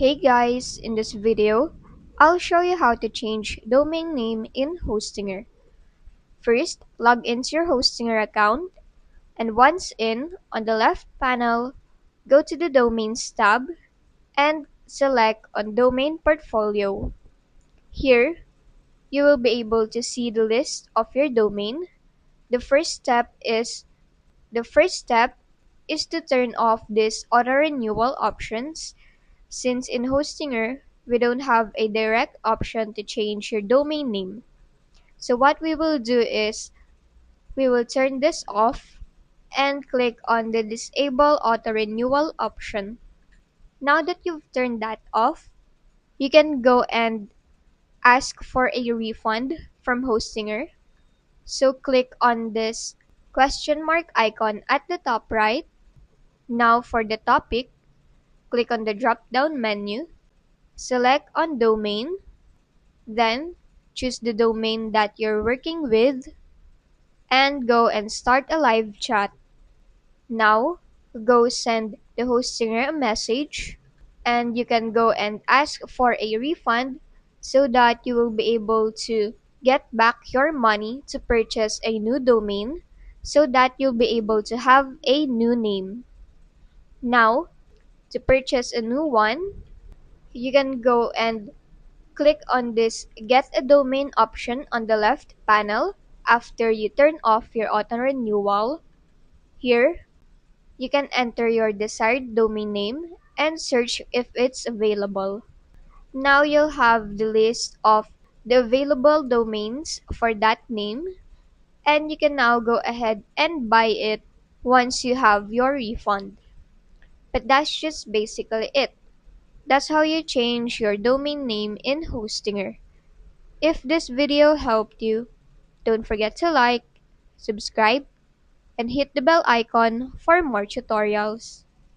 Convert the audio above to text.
Hey guys, in this video, I'll show you how to change domain name in Hostinger. First, log into your Hostinger account, and once in, on the left panel, go to the Domains tab and select on Domain Portfolio. Here, you will be able to see the list of your domain. The first step is the first step is to turn off this auto renewal options. Since in Hostinger, we don't have a direct option to change your domain name. So what we will do is we will turn this off and click on the disable auto renewal option. Now that you've turned that off, you can go and ask for a refund from Hostinger. So click on this question mark icon at the top right. Now for the topic, click on the drop down menu, select on domain. Then, choose the domain that you're working with and go and start a live chat. Now, go send the hostinger a message and you can go and ask for a refund so that you will be able to get back your money to purchase a new domain so that you'll be able to have a new name. Now, to purchase a new one, you can go and click on this Get a Domain option on the left panel after you turn off your auto renewal. Here, you can enter your desired domain name and search if it's available. Now you'll have the list of the available domains for that name, and you can now go ahead and buy it once you have your refund. But that's just basically it. That's how you change your domain name in Hostinger. If this video helped you, don't forget to like, subscribe, and hit the bell icon for more tutorials.